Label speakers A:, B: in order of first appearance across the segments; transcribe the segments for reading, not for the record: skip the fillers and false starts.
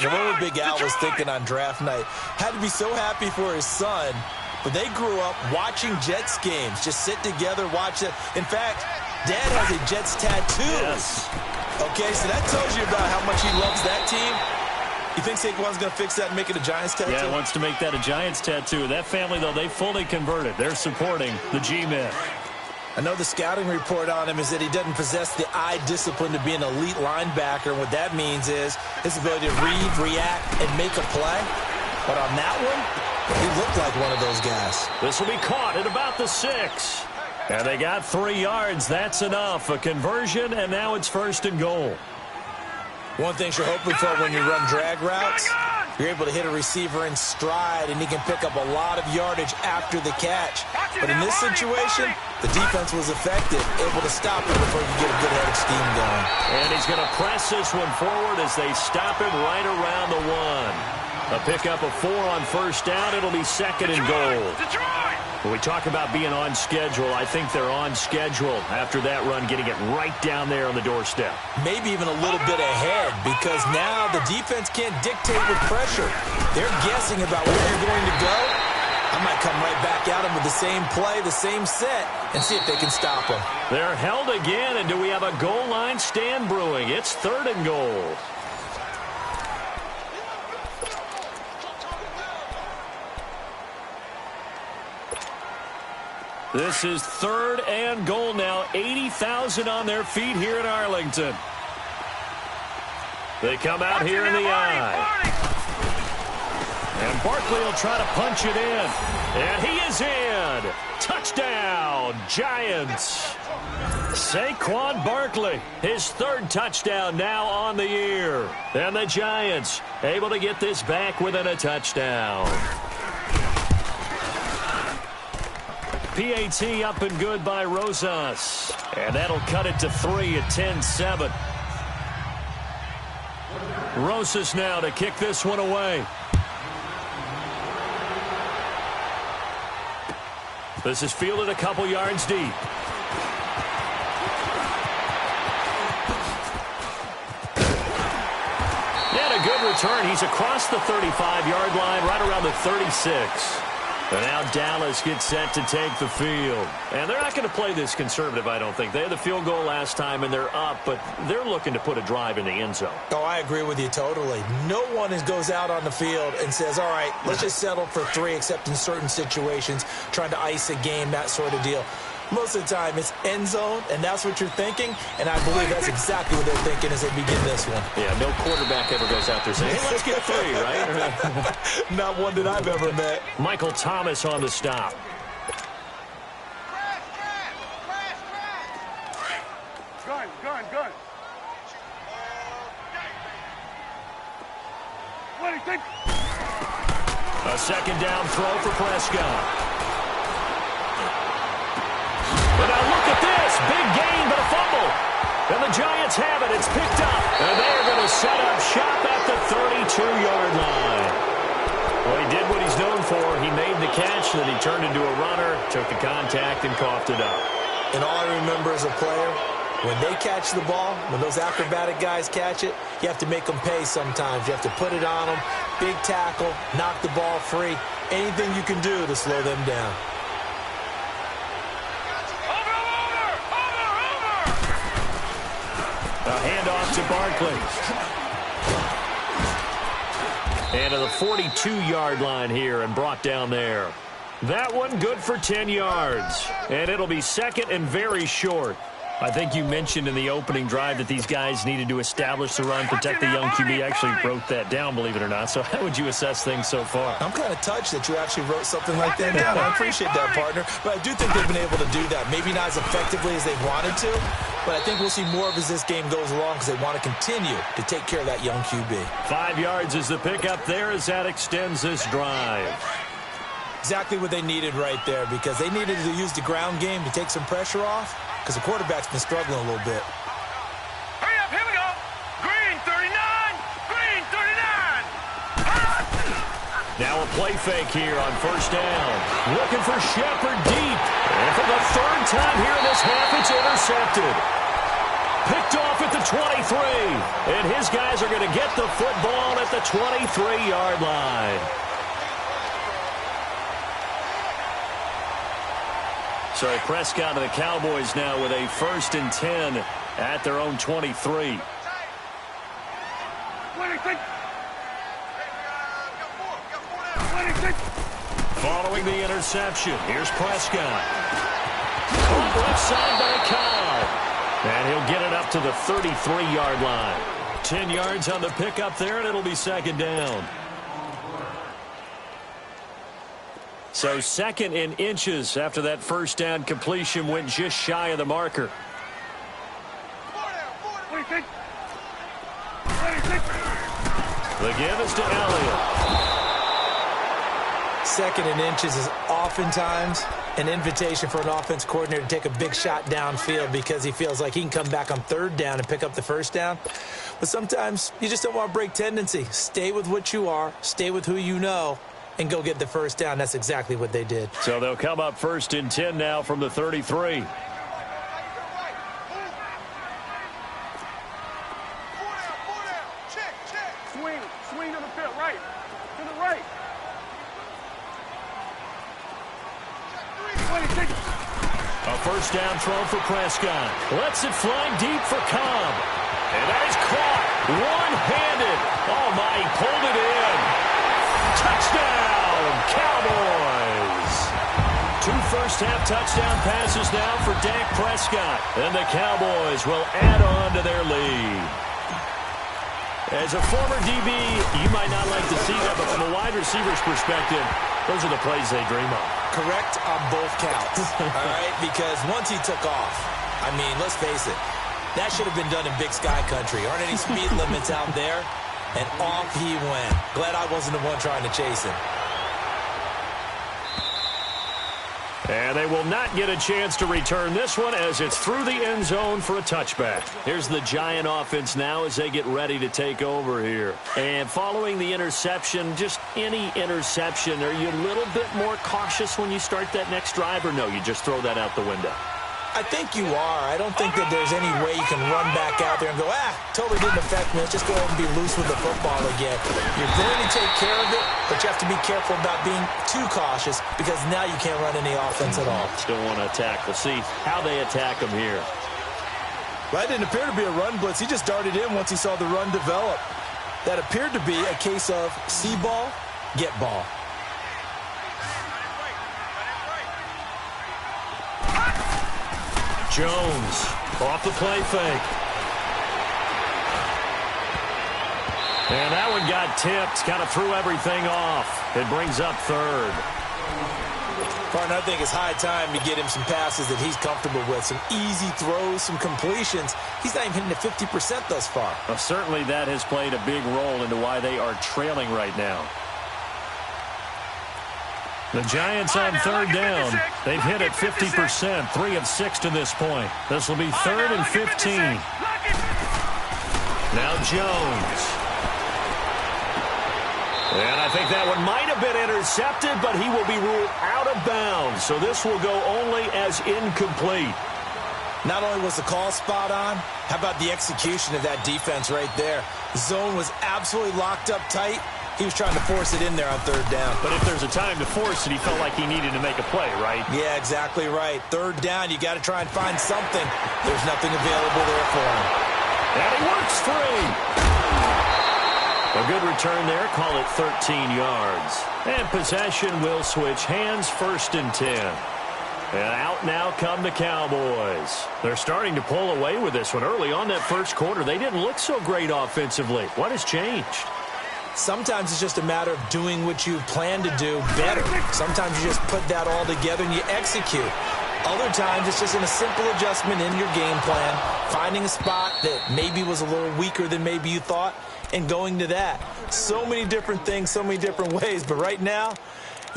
A: And what would Big Al was thinking on draft night? Had to be so happy for his son. But they grew up watching Jets games. Just sit together, watch it. In fact, Dad has a Jets tattoo.
B: Yes.
A: Okay, so that tells you about how much he loves that team. You think Saquon's going to fix that and make it a Giants tattoo?
B: Yeah, he wants to make that a Giants tattoo. That family, though, they fully converted. They're supporting the G-Men.
A: I know the scouting report on him is that he doesn't possess the eye discipline to be an elite linebacker. And what that means is his ability to read, react, and make a play. But on that one, he looked like one of those guys.
B: This will be caught at about the 6. And they got 3 yards. That's enough. A conversion, and now it's 1st and goal.
A: One thing you're hoping for when you run drag routes, you're able to hit a receiver in stride, and he can pick up a lot of yardage after the catch. But in this situation, the defense was effective, able to stop him before he could get a good head of steam going.
B: And he's going to press this one forward as they stop him right around the 1. A pickup of 4 on 1st down. It'll be 2nd and goal. When we talk about being on schedule, I think they're on schedule after that run, getting it right down there on the doorstep.
A: Maybe even a little bit ahead, because now the defense can't dictate with pressure. They're guessing about where you're going to go. I might come right back at them with the same play, the same set, and see if they can stop them.
B: They're held again, and do we have a goal line stand brewing? It's 3rd and goal. This is 3rd and goal now. 80,000 on their feet here in Arlington. They come out here in the eye. And Barkley will try to punch it in. And he is in. Touchdown, Giants. Saquon Barkley, his 3rd touchdown now on the year. And the Giants able to get this back within a touchdown. PAT up and good by Rosas. And that'll cut it to 3 at 10-7. Rosas now to kick this one away. This is fielded a couple yards deep. And a good return. He's across the 35-yard line, right around the 36. And now Dallas gets set to take the field. And they're not going to play this conservative, I don't think. They had the field goal last time, and they're up, but they're looking to put a drive in the end zone.
A: Oh, I agree with you totally. No one goes out on the field and says, all right, let's just settle for 3, except in certain situations, trying to ice a game, that sort of deal. Most of the time, it's end zone, and that's what you're thinking, and I believe that's exactly what they're thinking as they begin this one.
B: Yeah, no quarterback ever goes out there saying, hey, let's get 3, right?
A: Not one that I've ever met.
B: Michael Thomas on the stop.
C: Gun. What do you think?
B: A 2nd down throw for Prescott. But now look at this. Big gain, but a fumble. And the Giants have it. It's picked up. And they're going to set up shop at the 32-yard line. Well, he did what he's known for. He made the catch, then he turned into a runner, took the contact, and coughed it up.
A: And all I remember as a player, when they catch the ball, when those acrobatic guys catch it, you have to make them pay sometimes. You have to put it on them. Big tackle, knock the ball free. Anything you can do to slow them down.
B: A handoff to Barkley. And to the 42-yard line here and brought down there. That one good for 10 yards. And it'll be 2nd and very short. I think you mentioned in the opening drive that these guys needed to establish the run, protect the young QB. I actually wrote that down, believe it or not. So how would you assess things so far?
A: I'm kind of touched that you actually wrote something like that down. I appreciate that, partner. But I do think they've been able to do that. Maybe not as effectively as they wanted to, but I think we'll see more of as this game goes along because they want to continue to take care of that young QB.
B: 5 yards is the pickup there as that extends this drive.
A: Exactly what they needed right there, because they needed to use the ground game to take some pressure off, because the quarterback's been struggling a little bit.
C: Hurry up, here we go. Green 39.
B: Now a play fake here on 1st down. Looking for Shepard deep. And for the 3rd time here in this half, it's intercepted. Picked off at the 23. And his guys are going to get the football at the 23-yard line. So Prescott and the Cowboys now with a 1st and 10 at their own 23. Following the interception, here's Prescott. Caught left side by Cobb. And he'll get it up to the 33-yard line. 10 yards on the pickup there, and it'll be 2nd down. So 2nd in inches after that 1st down completion went just shy of the marker. The give is to Elliott.
A: 2nd in inches is oftentimes an invitation for an offense coordinator to take a big shot downfield because he feels like he can come back on 3rd down and pick up the 1st down. But sometimes you just don't want to break tendency. Stay with what you are, stay with who you know, and go get the 1st down. That's exactly what they did.
B: So they'll come up 1st and 10 now from the 33.
C: Swing to the field, right. To the right.
B: A 1st down throw for Prescott. Lets it fly deep for Cobb. And that is caught. One-handed. Oh, my, he pulled it in. Touchdown, Cowboys. 2 first-half touchdown passes now for Dak Prescott. And the Cowboys will add on to their lead. As a former DB, you might not like to see that, but from a wide receiver's perspective, those are the plays they dream of.
A: Correct on both counts, all right? Because once he took off, I mean, let's face it, that should have been done in Big Sky Country. Aren't any speed limits out there? And off he went. Glad I wasn't the one trying to chase him.
B: And they will not get a chance to return this one as it's through the end zone for a touchback. Here's the Giant offense now as they get ready to take over here. And following the interception, just any interception, are you a little bit more cautious when you start that next drive, or no, you just throw that out the window?
A: I think you are. I don't think that there's any way you can run back out there and go, totally didn't affect me. Let's just go ahead and be loose with the football again. You're going to take care of it, but you have to be careful about being too cautious because now you can't run any offense at all.
B: Still want to attack. We'll see how they attack him here.
A: Well, that didn't appear to be a run blitz. He just darted in once he saw the run develop. That appeared to be a case of see ball, get ball.
B: Jones off the play fake. And that one got tipped, kind of threw everything off. It brings up 3rd.
A: Partner, I think it's high time to get him some passes that he's comfortable with. Some easy throws, some completions. He's not even hitting the 50% thus far.
B: Well, certainly that has played a big role into why they are trailing right now. The Giants on 3rd down. They've hit it 50%, 3 of 6 to this point. This will be 3rd and 15. Now Jones. And I think that one might have been intercepted, but he will be ruled out of bounds. So this will go only as incomplete.
A: Not only was the call spot on, how about the execution of that defense right there? The zone was absolutely locked up tight. He was trying to force it in there on 3rd down.
B: But if there's a time to force it, he felt like he needed to make a play, right?
A: Yeah, exactly right. 3rd down, you got to try and find something. There's nothing available there for him.
B: And he works free. A good return there. Call it 13 yards. And possession will switch hands, 1st and 10. And out now come the Cowboys. They're starting to pull away with this one. Early on that 1st quarter, they didn't look so great offensively. What has changed?
A: Sometimes it's just a matter of doing what you plan to do better. Sometimes you just put that all together and you execute. Other times it's just in a simple adjustment in your game plan, finding a spot that maybe was a little weaker than maybe you thought, and going to that. So many different things, so many different ways, but right now,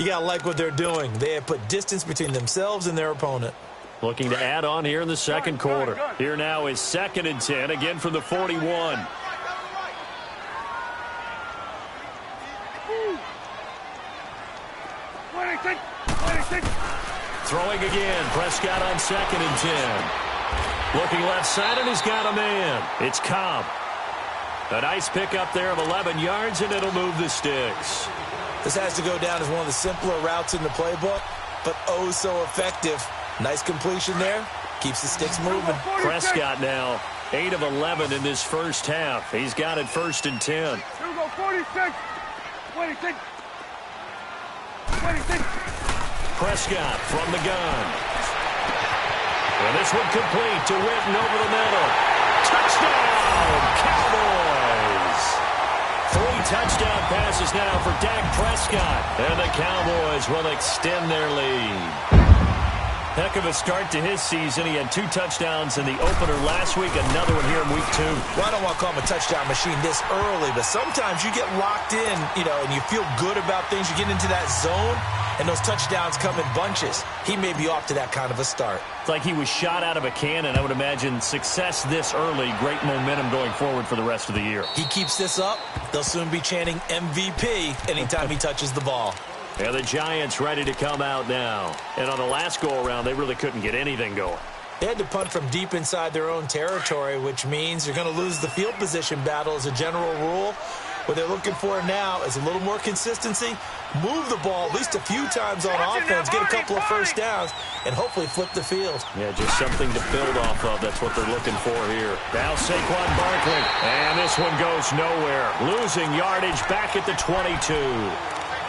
A: you got to like what they're doing. They have put distance between themselves and their opponent.
B: Looking to add on here in the 2nd quarter. Here now is 2nd and 10, again from the 41.
C: Throwing
B: again, Prescott on 2nd and 10. Looking left side, and he's got a man. It's Cobb. A nice pickup there of 11 yards, and it'll move the sticks.
A: This has to go down as one of the simpler routes in the playbook, but oh so effective. Nice completion there. Keeps the sticks moving.
B: Prescott now 8 of 11 in this first half. He's got it 1st and 10.
C: Here we go, 46. 26. 26.
B: Prescott from the gun. And this one complete to Witten over the middle. Touchdown, Cowboys! 3 touchdown passes now for Dak Prescott. And the Cowboys will extend their lead. Heck of a start to his season. He had 2 touchdowns in the opener last week, another one here in week 2.
A: Well, I don't want to call him a touchdown machine this early, but sometimes you get locked in, and you feel good about things. You get into that zone, and those touchdowns come in bunches. He may be off to that kind of a start.
B: It's like he was shot out of a cannon. I would imagine success this early, great momentum going forward for the rest of the year.
A: He keeps this up, they'll soon be chanting MVP anytime he touches the ball.
B: Yeah, the Giants ready to come out now. And on the last go-around, they really couldn't get anything going.
A: They had to punt from deep inside their own territory, which means you're going to lose the field position battle as a general rule. What they're looking for now is a little more consistency, move the ball at least a few times on offense, get a couple of first downs, and hopefully flip the field.
B: Yeah, just something to build off of. That's what they're looking for here. Now Saquon Barkley. And this one goes nowhere. Losing yardage back at the 22.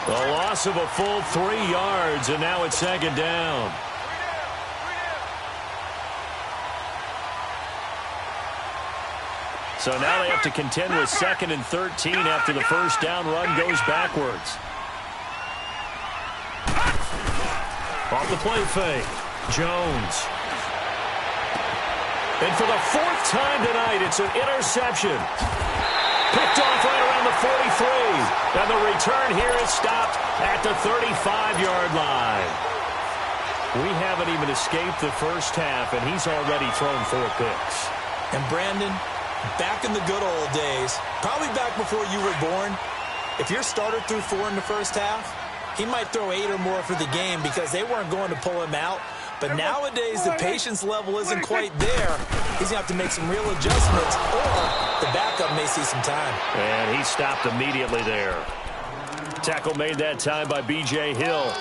B: The loss of a full 3 yards, and now it's 2nd down. So now they have to contend with 2nd and 13 after the first down run goes backwards. Off the play fake, Jones. And for the 4th time tonight, it's an interception. Picked off right around the 43. And the return here is stopped at the 35-yard line. We haven't even escaped the first half, and he's already thrown 4 picks.
A: And Brandon, back in the good old days, probably back before you were born, if your starter threw 4 in the first half, he might throw 8 or more for the game because they weren't going to pull him out. But nowadays, the patience level isn't quite there. He's going to have to make some real adjustments, or the backup may see some time.
B: And he stopped immediately there. Tackle made that time by B.J. Hill.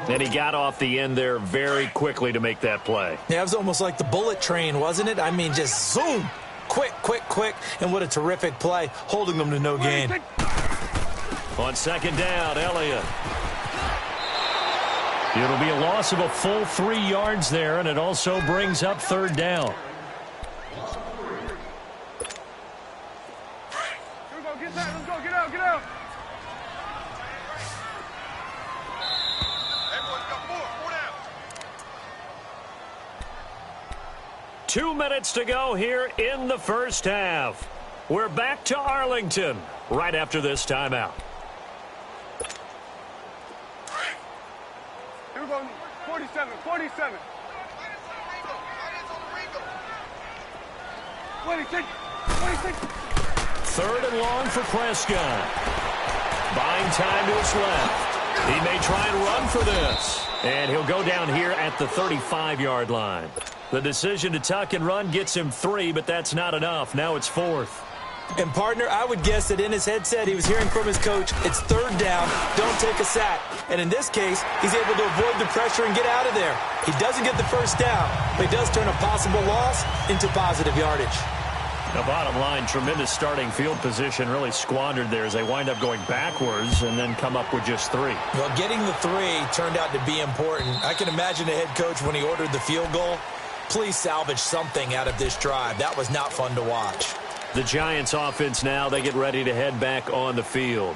B: And he got off the end there very quickly to make that play.
A: Yeah, it was almost like the bullet train, wasn't it? I mean, just zoom. Quick, quick, quick. And what a terrific play, holding them to no gain.
B: On 2nd down, Elliott. It'll be a loss of a full 3 yards there, and it also brings up 3rd down.
C: Here we go, get that. Let's go, get out, get out. Everyone's got 4 down.
B: 2 minutes to go here in the first half. We're back to Arlington right after this timeout.
C: Here we go, 47, 47. 26, 26.
B: 3rd and long for Prescott. Buying time to his left. He may try and run for this. And he'll go down here at the 35-yard line. The decision to tuck and run gets him 3, but that's not enough. Now it's 4th.
A: And, partner, I would guess that in his headset he was hearing from his coach, it's 3rd down, don't take a sack. And in this case, he's able to avoid the pressure and get out of there. He doesn't get the first down, but he does turn a possible loss into positive yardage.
B: The bottom line, tremendous starting field position, really squandered there as they wind up going backwards and then come up with just 3.
A: Well, getting the 3 turned out to be important. I can imagine the head coach when he ordered the field goal, please salvage something out of this drive. That was not fun to watch.
B: The Giants offense now, they get ready to head back on the field.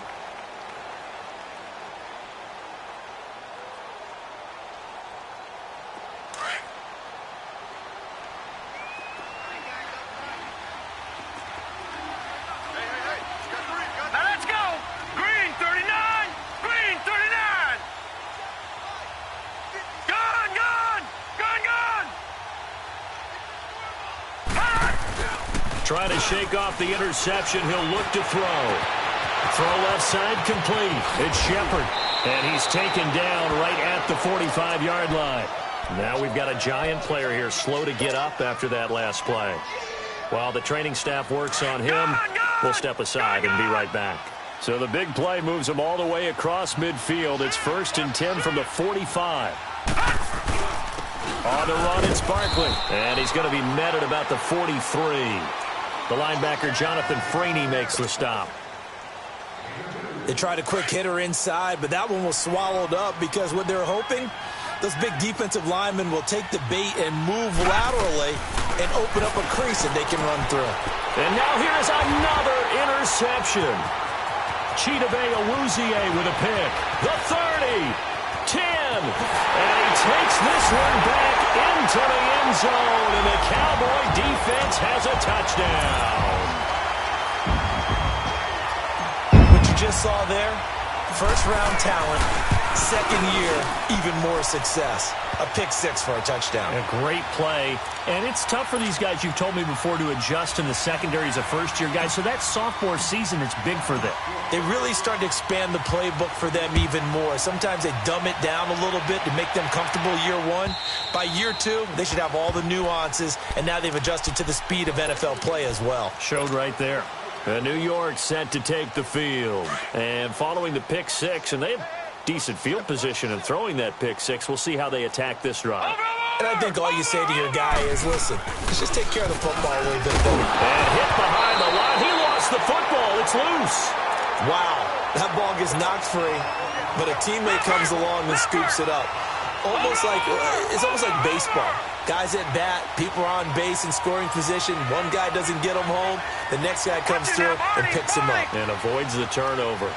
C: Now let's go. Green 39, green 39. Gun, gun, gun, gun.
B: Trying to shake off the interception. He'll look to throw. Throw left side complete. It's Shepard. And he's taken down right at the 45-yard line. Now we've got a Giant player here slow to get up after that last play. While the training staff works on him, we'll step aside and be right back. So the big play moves them all the way across midfield. It's 1st and 10 from the 45. On the run, it's Barkley. And he's going to be met at about the 43. The linebacker, Jonathan Freeney, makes the stop.
A: They tried a quick hitter inside, but that one was swallowed up because what they're hoping, those big defensive linemen will take the bait and move laterally and open up a crease that they can run through.
B: And now here's another interception. Chidobe Awuzie with a pick. The 30, 10, and he takes this one back into the end zone, and the Cowboy defense has a touchdown.
A: Just saw there, first-round talent, second year, even more success. A pick six for a touchdown.
B: A great play, and it's tough for these guys, you've told me before, to adjust in the secondary as a first-year guy, so that sophomore season is big for them.
A: They really start to expand the playbook for them even more. Sometimes they dumb it down a little bit to make them comfortable year one. By year two, they should have all the nuances, and now they've adjusted to the speed of NFL play as well.
B: Showed right there. New York set to take the field. And following the pick six, and they have decent field position in throwing that pick six. We'll see how they attack this drive.
A: And I think all you say to your guy is, listen, let's just take care of the football a little bit better.
B: And hit behind the line. He lost the football. It's loose.
A: Wow. That ball gets knocked free, but a teammate comes along and scoops it up. It's almost like baseball. Guys at bat, people are on base in scoring position. One guy doesn't get him home. The next guy comes through and picks him up.
B: And avoids the turnover.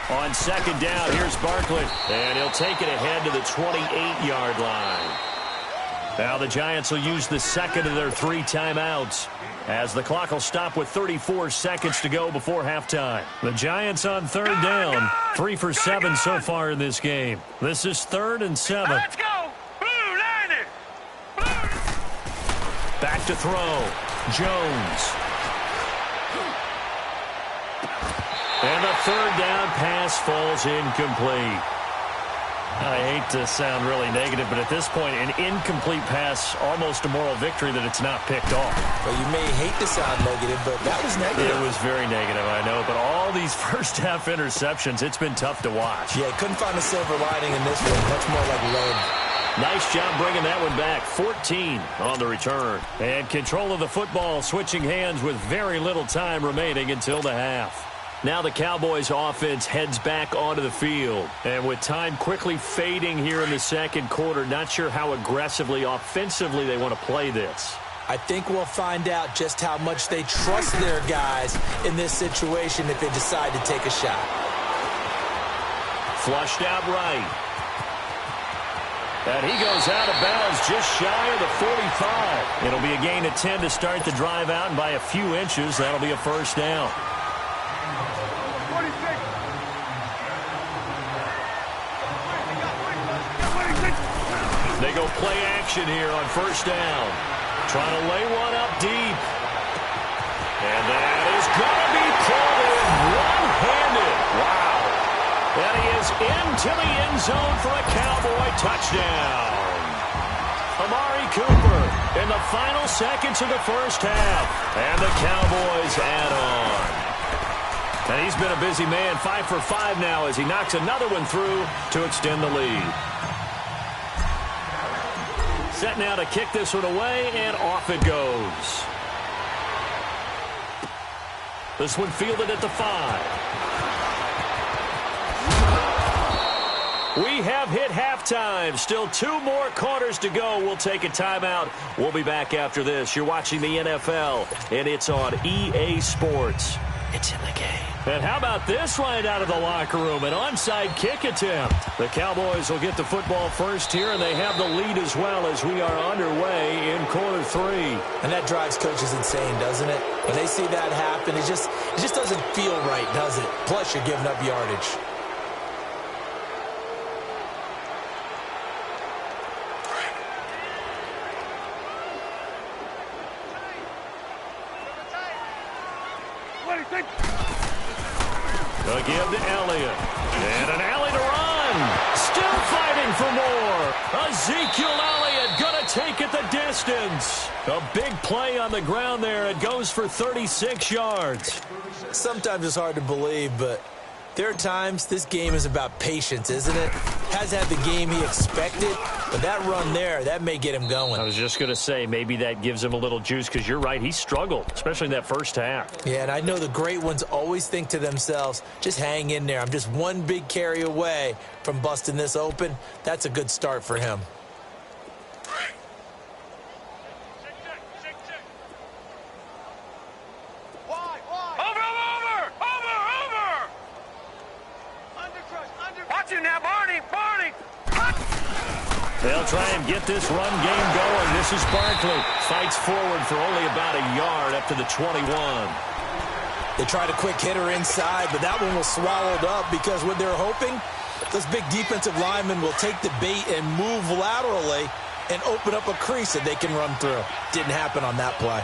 B: On second down, here's Barkley. And he'll take it ahead to the 28-yard line. Now the Giants will use the second of their 3 timeouts, as the clock will stop with 34 seconds to go before halftime. The Giants on third down, 3 for 7 so far in this game. This is 3rd and 7.
C: Let's go! Blue, line it!
B: Back to throw. Jones. And the 3rd down pass falls incomplete. I hate to sound really negative, but at this point, an incomplete pass, almost a moral victory that it's not picked off.
A: Well, you may hate to sound negative, but that was negative.
B: It was very negative, I know. But all these first-half interceptions, it's been tough to watch.
A: Yeah, couldn't find a silver lining in this one. Much more like lead.
B: Nice job bringing that one back. 14 on the return. And control of the football switching hands with very little time remaining until the half. Now the Cowboys offense heads back onto the field. And with time quickly fading here in the second quarter, not sure how aggressively, offensively they want to play this.
A: I think we'll find out just how much they trust their guys in this situation if they decide to take a shot.
B: Flushed out right. And he goes out of bounds just shy of the 45. It'll be a gain of 10 to start the drive out, and by a few inches, that'll be a first down. They go play action here on first down. Trying to lay one up deep. And that is going to be pulled in one-handed. Wow. And he is into the end zone for a Cowboy touchdown. Amari Cooper in the final seconds of the first half. And the Cowboys add on. And he's been a busy man, 5 for 5 now as he knocks another one through to extend the lead. Set now to kick this one away, and off it goes. This one fielded at the 5. We have hit halftime. Still 2 more quarters to go. We'll take a timeout. We'll be back after this. You're watching the NFL, and it's on EA Sports. It's in the game. And how about this right out of the locker room? An onside kick attempt. The Cowboys will get the football first here, and they have the lead as well as we are underway in quarter 3.
A: And that drives coaches insane, doesn't it? When they see that happen, it just doesn't feel right, does it? Plus, you're giving up yardage.
B: They'll give to Elliott. And an alley to run. Still fighting for more. Ezekiel Elliott going to take it the distance. A big play on the ground there. It goes for 36 yards.
A: Sometimes it's hard to believe, but there are times this game is about patience, isn't it? Has had the game he expected, but that run there, that may get him going.
B: I was just going to say, maybe that gives him a little juice, because you're right, he struggled, especially in that first half.
A: Yeah, and I know the great ones always think to themselves, just hang in there. I'm just one big carry away from busting this open. That's a good start for him.
B: They'll try and get this run game going. This is Barkley. Fights forward for only about a yard up to the 21.
A: They tried a quick hitter inside, but that one was swallowed up because what they're hoping, those big defensive linemen will take the bait and move laterally and open up a crease that they can run through. Didn't happen on that play.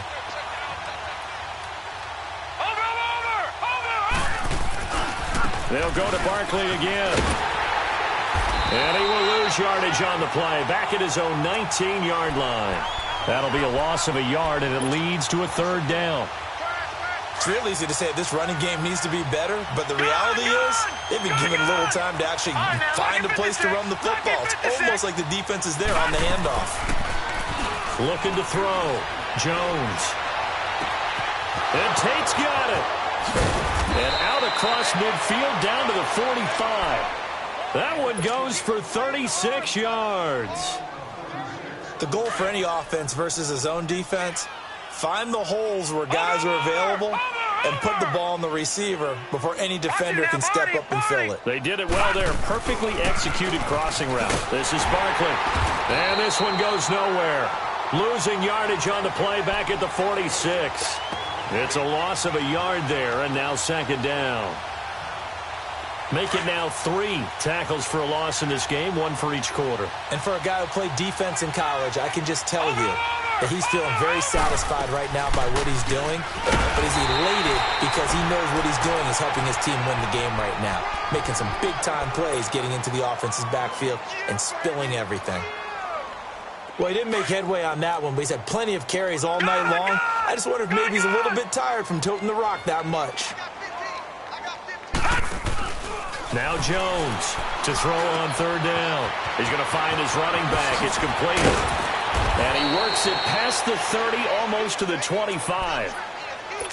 B: They'll go to Barkley again. And he will lose yardage on the play. Back at his own 19-yard line. That'll be a loss of a yard, and it leads to a third down.
A: It's real easy to say this running game needs to be better, but the reality is they've been given little time to actually find a place to run the football. It's almost like the defense is there on the handoff.
B: Looking to throw. Jones. And Tate's got it. And out across midfield down to the 45. That one goes for 36 yards.
A: The goal for any offense versus a zone defense, find the holes where guys are available and put the ball on the receiver before any defender can step up and fill it.
B: They did it well there. Perfectly executed crossing route. This is Barkley. And this one goes nowhere. Losing yardage on the play back at the 46. It's a loss of a yard there, and now second down. Make it now 3 tackles for a loss in this game, 1 for each quarter.
A: And for a guy who played defense in college, I can just tell you that he's feeling very satisfied right now by what he's doing, but he's elated because he knows what he's doing is helping his team win the game right now, making some big-time plays, getting into the offense's backfield and spilling everything. Well, he didn't make headway on that one, but he's had plenty of carries all night long. I just wonder if maybe he's a little bit tired from toting the rock that much.
B: Now Jones to throw on third down. He's going to find his running back. It's complete. And he works it past the 30, almost to the 25.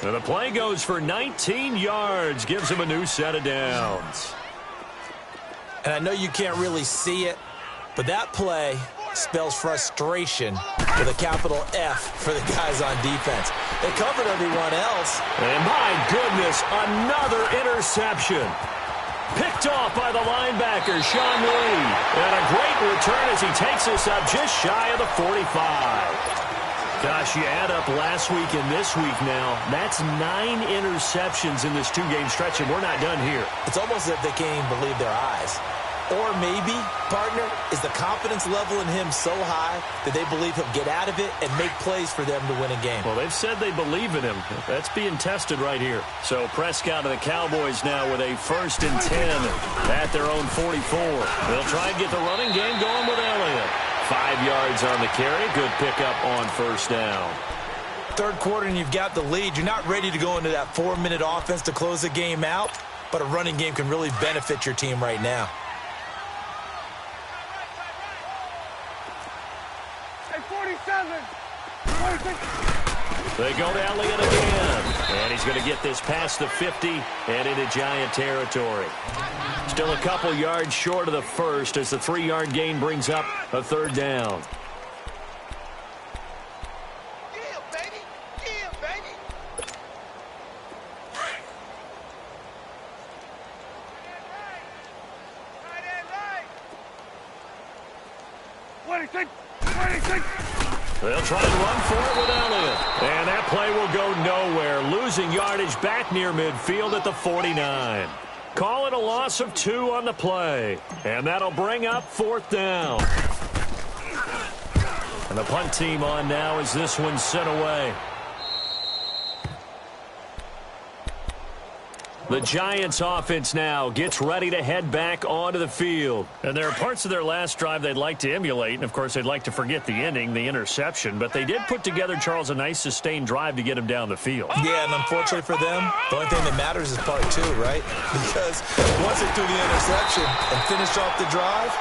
B: And the play goes for 19 yards. Gives him a new set of downs.
A: And I know you can't really see it, but that play spells frustration with a capital F for the guys on defense. They covered everyone else.
B: And my goodness, another interception. Picked off by the linebacker, Sean Lee. And a great return as he takes us up just shy of the 45. Gosh, you add up last week and this week now. That's 9 interceptions in this 2-game stretch, and we're not done here.
A: It's almost as if they can't even believe their eyes. Or maybe, partner, is the confidence level in him so high that they believe he'll get out of it and make plays for them to win a game.
B: Well, they've said they believe in him. That's being tested right here. So Prescott and the Cowboys now with a 1st and 10 at their own 44. They'll try and get the running game going with Elliott. 5 yards on the carry. Good pickup on first down.
A: Third quarter and you've got the lead. You're not ready to go into that 4-minute offense to close the game out, but a running game can really benefit your team right now.
B: They go to Elliott again. And he's going to get this past the 50 and into Giant territory. Still a couple yards short of the first as the 3-yard gain brings up a third down. They'll try and run for it with Elliott. And that play will go nowhere. Losing yardage back near midfield at the 49. Call it a loss of 2 on the play. And that'll bring up 4th down. And the punt team on now as this one's sent away. The Giants offense now gets ready to head back onto the field. And there are parts of their last drive they'd like to emulate. And, of course, they'd like to forget the ending, the interception. But they did put together, Charles, a nice sustained drive to get him down the field.
A: Yeah, and unfortunately for them, the only thing that matters is part two, right? Because once they threw the interception and finished off the drive,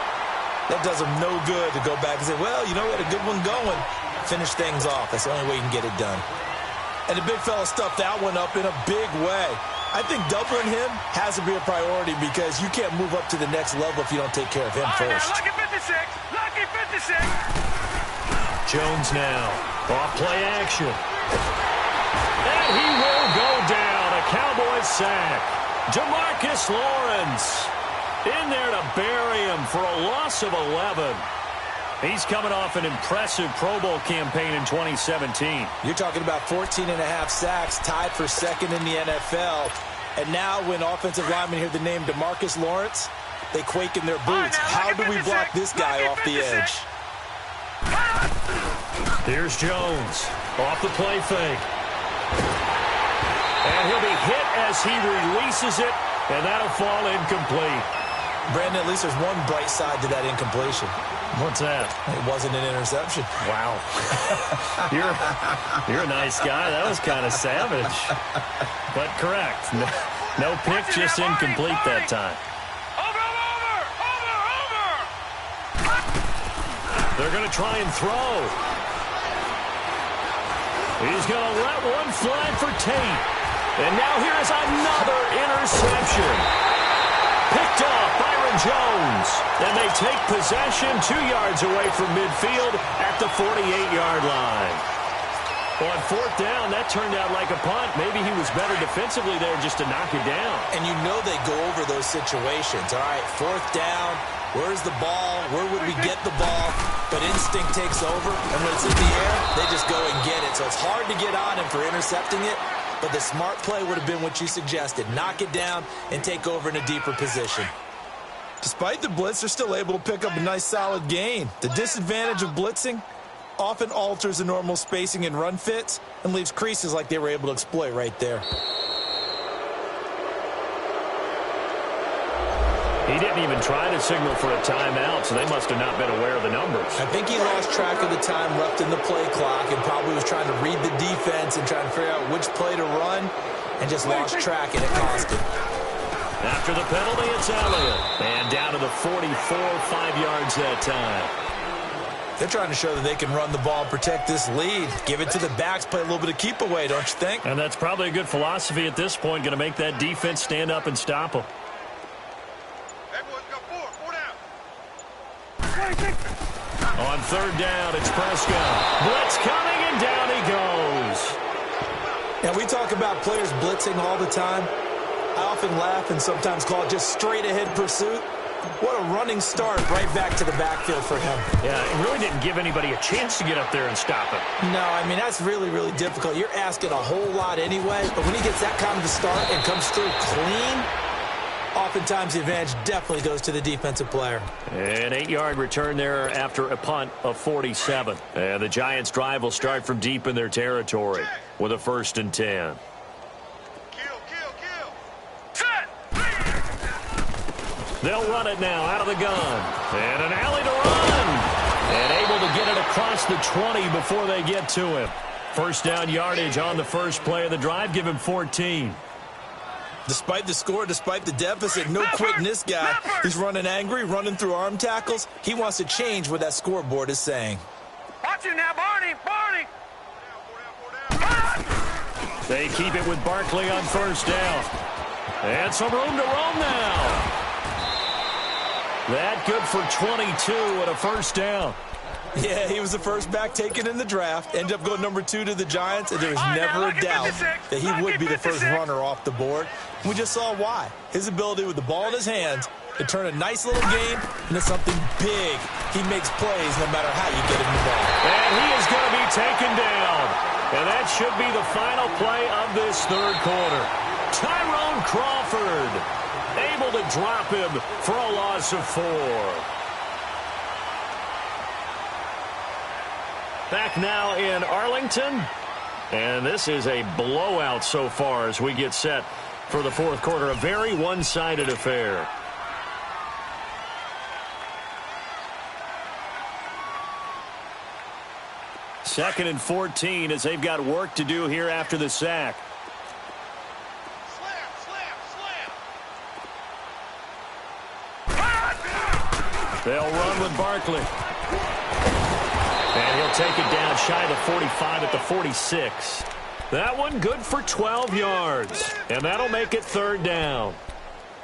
A: that does them no good to go back and say, well, you know, we had a good one going. Finish things off. That's the only way you can get it done. And the big fella stuffed that one up in a big way. I think doubling him has to be a priority because you can't move up to the next level if you don't take care of him first.
C: Lucky 56. Lucky 56.
B: Jones now. Off play action. And he will go down. A Cowboys sack. Demarcus Lawrence in there to bury him for a loss of 11. He's coming off an impressive Pro Bowl campaign in 2017.
A: You're talking about 14.5 sacks, tied for second in the NFL. And now when offensive linemen hear the name Demarcus Lawrence, they quake in their boots. How do we block this guy off the edge?
B: Here's Jones. Off the play fake. And he'll be hit as he releases it, and that'll fall incomplete.
A: Brandon, at least there's one bright side to that incompletion.
B: What's that?
A: It wasn't an interception.
B: Wow. You're a nice guy. That was kind of savage. But correct. No pick, just incomplete that time. They're going to try and throw. He's going to let one fly for Tate. And now here's another interception. Picked off Byron Jones. And they take possession 2 yards away from midfield at the 48-yard line. On fourth down, that turned out like a punt. Maybe he was better defensively there just to knock it down.
A: And you know they go over those situations. All right, fourth down. Where's the ball? Where would we get the ball? But instinct takes over. And when it's in the air, they just go and get it. So it's hard to get on him for intercepting it. But the smart play would have been what you suggested. Knock it down and take over in a deeper position. Despite the blitz, they're still able to pick up a nice solid gain. The disadvantage of blitzing often alters the normal spacing and run fits and leaves creases like they were able to exploit right there.
B: He didn't even try to signal for a timeout, so they must have not been aware of the numbers.
A: I think he lost track of the time left in the play clock and probably was trying to read the defense and trying to figure out which play to run and just lost track, and it cost him.
B: After the penalty, it's Elliott. And down to the 44, 5 yards that time.
A: They're trying to show that they can run the ball and protect this lead. Give it to the backs, play a little bit of keep away, don't you think?
B: And that's probably a good philosophy at this point, going to make that defense stand up and stop them. On third down, it's Prescott. Blitz coming, and down he goes.
A: Now, we talk about players blitzing all the time. I often laugh and sometimes call it just straight-ahead pursuit. What a running start right back to the backfield for him.
B: Yeah, it really didn't give anybody a chance to get up there and stop him.
A: No, I mean, that's really, really difficult. You're asking a whole lot anyway, but when he gets that kind of a start and comes through clean, oftentimes the advantage definitely goes to the defensive player.
B: An 8-yard return there after a punt of 47. And the Giants' drive will start from deep in their territory with a 1st and 10. They'll run it now out of the gun. And an alley to run. And able to get it across the 20 before they get to him. First down yardage on the first play of the drive. Give him 14.
A: Despite the score, despite the deficit, no quitting this guy. He's running angry, running through arm tackles. He wants to change what that scoreboard is saying.
C: Watch it now, Barney. Barney.
B: They keep it with Barkley on first down. And some room to roam now. That good for 22 and a first down.
A: Yeah, he was the first back taken in the draft. Ended up going number 2 to the Giants, and there was never a doubt that he would be the first runner off the board. We just saw why. His ability with the ball in his hands to turn a nice little game into something big. He makes plays no matter how you get him the ball.
B: And he is going to be taken down. And that should be the final play of this third quarter. Tyrone Crawford able to drop him for a loss of 4. Back now in Arlington. And this is a blowout so far as we get set for the fourth quarter. A very one-sided affair. Second and 14 as they've got work to do here after the sack. They'll run with Barkley. And he'll take it down shy of the 45 at the 46. That one good for 12 yards. And that'll make it third down.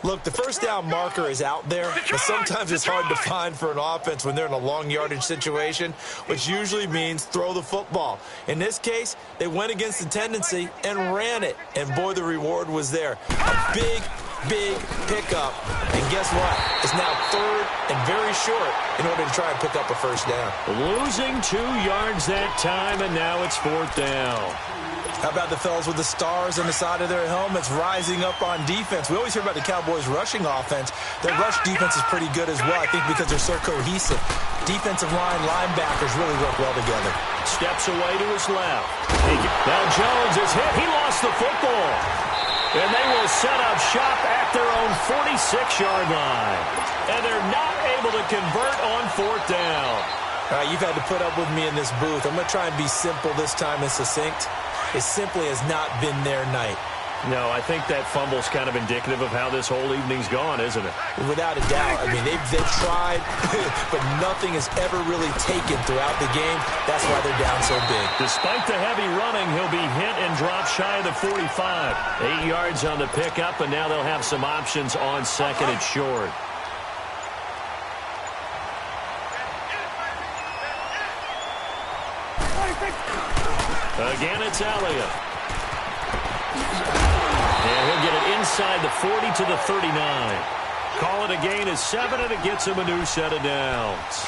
A: Look, the first down marker is out there, but sometimes it's hard to find for an offense when they're in a long yardage situation, which usually means throw the football. In this case, they went against the tendency and ran it, and boy, the reward was there. A big pickup, and guess what? It's now third and very short in order to try and pick up a first down.
B: Losing 2 yards that time, and now it's fourth down.
A: How about the fellas with the stars on the side of their helmets rising up on defense? We always hear about the Cowboys' rushing offense. Their rush defense is pretty good as well, I think, because they're so cohesive. Defensive line linebackers really work well together.
B: Steps away to his left. Now Jones is hit. He lost the football. And they will set up shop at their own 46-yard line. And they're not able to convert on fourth down.
A: All right, you've had to put up with me in this booth. I'm going to try and be simple this time and succinct. It simply has not been their night.
B: No, I think that fumble's kind of indicative of how this whole evening's gone, isn't it?
A: Without a doubt. I mean, they've tried, but nothing has ever really taken throughout the game. That's why they're down so big.
B: Despite the heavy running, he'll be hit and drop shy of the 45. 8 yards on the pickup, and now they'll have some options on second and short. Again, it's Elliott. And he'll get it inside the 40 to the 39. Call it a gain of 7, and it gets him a new set of downs.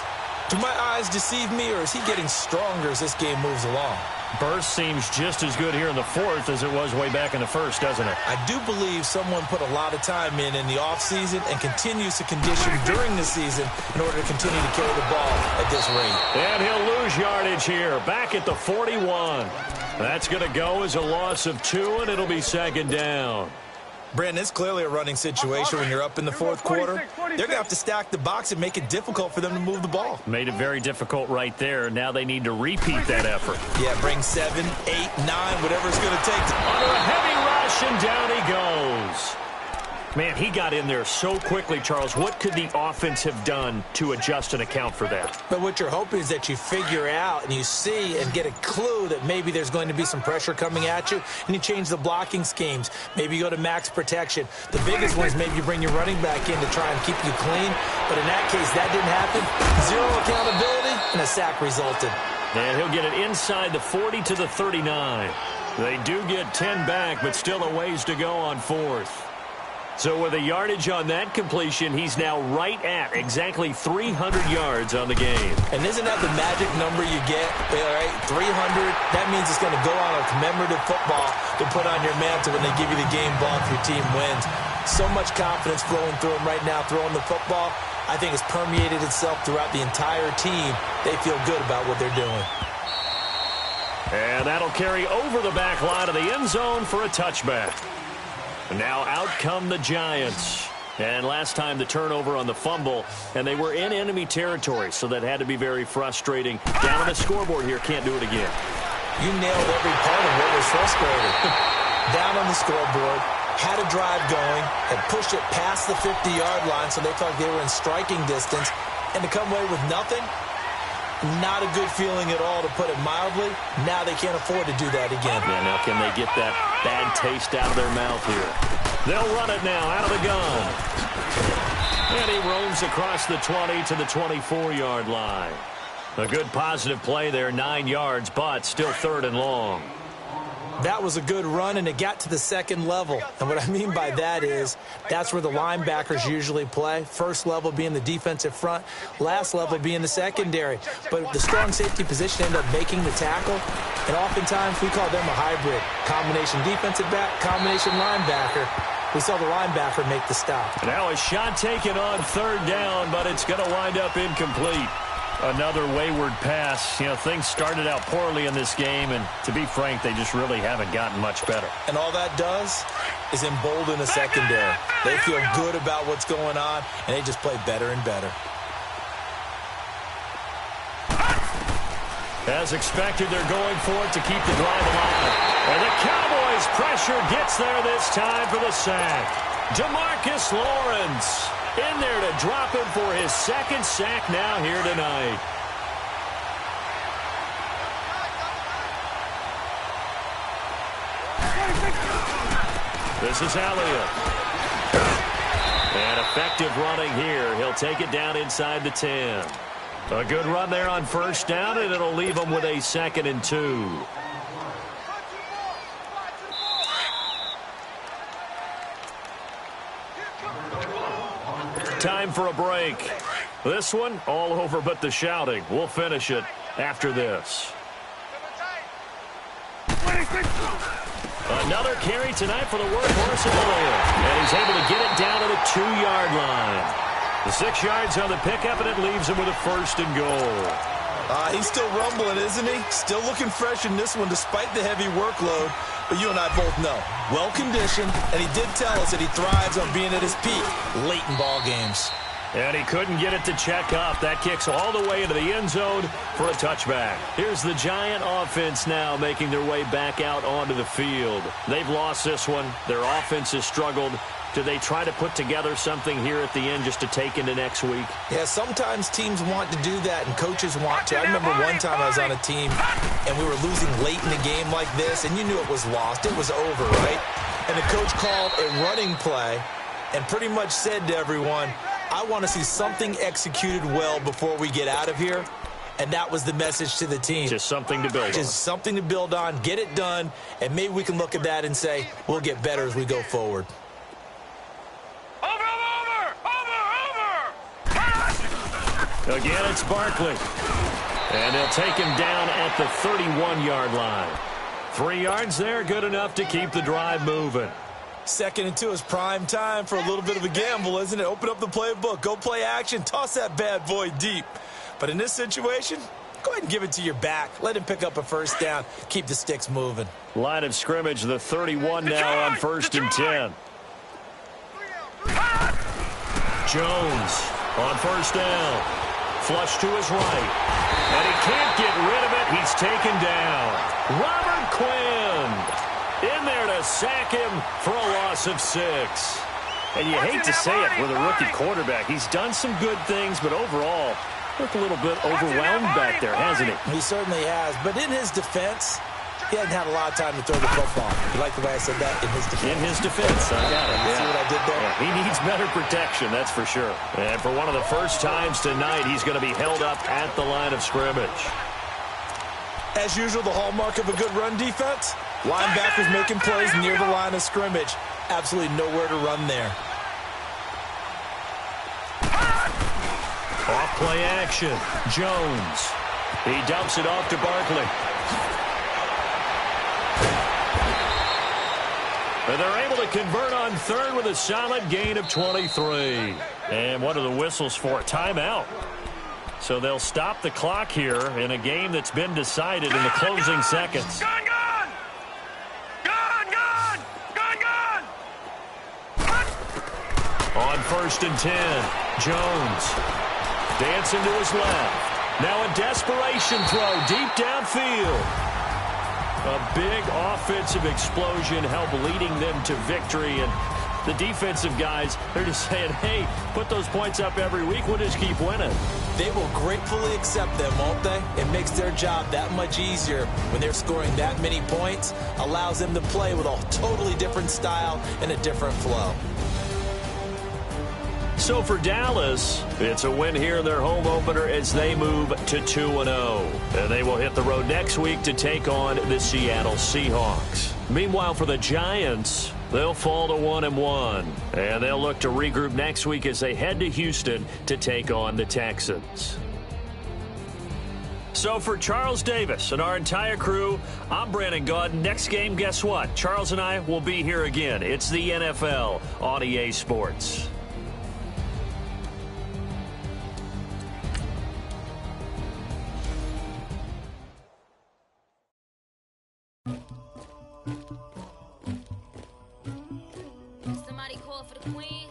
A: Do my eyes deceive me, or is he getting stronger as this game moves along?
B: Burst seems just as good here in the fourth as it was way back in the first, doesn't it?
A: I do believe someone put a lot of time in the offseason and continues to condition during the season in order to continue to carry the ball at this rate.
B: And he'll lose yardage here, back at the 41. That's going to go as a loss of 2, and it'll be second down.
A: Brandon, it's clearly a running situation when you're up in the fourth quarter. They're going to have to stack the box and make it difficult for them to move the ball.
B: Made it very difficult right there. Now they need to repeat that effort.
A: Yeah, bring 7, 8, 9, whatever it's going to take.
B: Under a heavy rush, and down he goes. Man, he got in there so quickly, Charles. What could the offense have done to adjust and account for that?
A: But what you're hoping is that you figure out and you see and get a clue that maybe there's going to be some pressure coming at you, and you change the blocking schemes. Maybe you go to max protection. The biggest one is maybe you bring your running back in to try and keep you clean. But in that case, that didn't happen. 0 accountability, and a sack resulted.
B: And he'll get it inside the 40 to the 39. They do get 10 back, but still a ways to go on fourth. So with a yardage on that completion, he's now right at exactly 300 yards on the game.
A: And isn't that the magic number you get? All right, 300, that means it's going to go on a commemorative football to put on your mantle when they give you the game ball if your team wins. So much confidence flowing through him right now, throwing the football. I think it's permeated itself throughout the entire team. They feel good about what they're doing.
B: And that'll carry over the back line of the end zone for a touchback. Now out come the Giants. And last time the turnover on the fumble, and they were in enemy territory, so that had to be very frustrating. Down on the scoreboard here, can't do it again.
A: You nailed every part of what was frustrating. Down on the scoreboard, had a drive going, had pushed it past the 50-yard line, so they felt like they were in striking distance, and to come away with nothing, not a good feeling at all, to put it mildly. Now they can't afford to do that again.
B: Yeah, now can they get that bad taste out of their mouth here? They'll run it now out of the gun. And he roams across the 20 to the 24-yard line. A good positive play there, 9 yards, but still third and long.
A: That was a good run, and it got to the second level. And what I mean by that is that's where the linebackers usually play. First level being the defensive front, last level being the secondary. But the strong safety position ended up making the tackle, and oftentimes we call them a hybrid. Combination defensive back, combination linebacker. We saw the linebacker make the stop.
B: Now a shot taken on third down, but it's going to wind up incomplete. Another wayward pass. You know, things started out poorly in this game, and to be frank, they just really haven't gotten much better.
A: And all that does is embolden the secondary. They feel good about what's going on, and they just play better and better.
B: As expected, they're going for it to keep the drive alive. And the Cowboys' pressure gets there this time for the sack. DeMarcus Lawrence in there to drop him for his second sack now here tonight. This is Elliott. And effective running here. He'll take it down inside the 10. A good run there on first down, and it'll leave him with a 2nd and 2. Time for a break. This one, all over but the shouting. We'll finish it after this. Another carry tonight for the workhorse Elliott. And he's able to get it down to the 2-yard line. The 6 yards on the pickup, and it leaves him with a 1st and goal.
A: He's still rumbling, isn't he? Still looking fresh in this one despite the heavy workload. But you and I both know, well-conditioned, and he did tell us that he thrives on being at his peak late in ball games.
B: And he couldn't get it to check up. That kicks all the way into the end zone for a touchback. Here's the Giant offense now making their way back out onto the field. They've lost this one. Their offense has struggled. Do they try to put together something here at the end just to take into next week?
A: Yeah, sometimes teams want to do that and coaches want to. I remember one time I was on a team and we were losing late in the game like this, and you knew it was lost. It was over, right? And the coach called a running play and pretty much said to everyone, I want to see something executed well before we get out of here. And that was the message to the team.
B: Just something to build on.
A: Just something to build on, get it done, and maybe we can look at that and say, we'll get better as we go forward.
B: Again, it's Barkley. And they'll take him down at the 31-yard line. 3 yards there, good enough to keep the drive moving.
A: 2nd and 2 is prime time for a little bit of a gamble, isn't it? Open up the playbook, go play action, toss that bad boy deep. But in this situation, go ahead and give it to your back. Let him pick up a 1st down, keep the sticks moving.
B: Line of scrimmage, the 31 now on 1st and 10. Jones on 1st down. Flush to his right. And he can't get rid of it. He's taken down. Robert Quinn in there to sack him for a loss of 6. And you hate to say it with a rookie quarterback. He's done some good things, but overall, looked a little bit overwhelmed back there, hasn't he?
A: He certainly has. But in his defense, he hasn't had a lot of time to throw the football. You like the way I said that? In his defense.
B: In his defense. I got it.
A: See what I did there?
B: Yeah, he needs better protection, that's for sure. And for one of the first times tonight, he's going to be held up at the line of scrimmage.
A: As usual, the hallmark of a good run defense, linebackers making plays near the line of scrimmage. Absolutely nowhere to run there.
B: Off play action. Jones. He dumps it off to Barkley. And they're able to convert on 3rd with a solid gain of 23. And what are the whistles for? Timeout. So they'll stop the clock here in a game that's been decided in the closing seconds.
C: Gone!
B: On 1st and 10, Jones dancing to his left. Now a desperation throw deep downfield. A big offensive explosion helped leading them to victory. And the defensive guys, they're just saying, hey, put those points up every week. We'll just keep winning.
A: They will gratefully accept them, won't they? It makes their job that much easier when they're scoring that many points. Allows them to play with a totally different style and a different flow.
B: So for Dallas, it's a win here in their home opener as they move to 2-0. And they will hit the road next week to take on the Seattle Seahawks. Meanwhile, for the Giants, they'll fall to 1-1. And they'll look to regroup next week as they head to Houston to take on the Texans. So for Charles Davis and our entire crew, I'm Brandon Gaudin. Next game, guess what? Charles and I will be here again. It's the NFL on EA Sports.
D: Somebody call for the queen.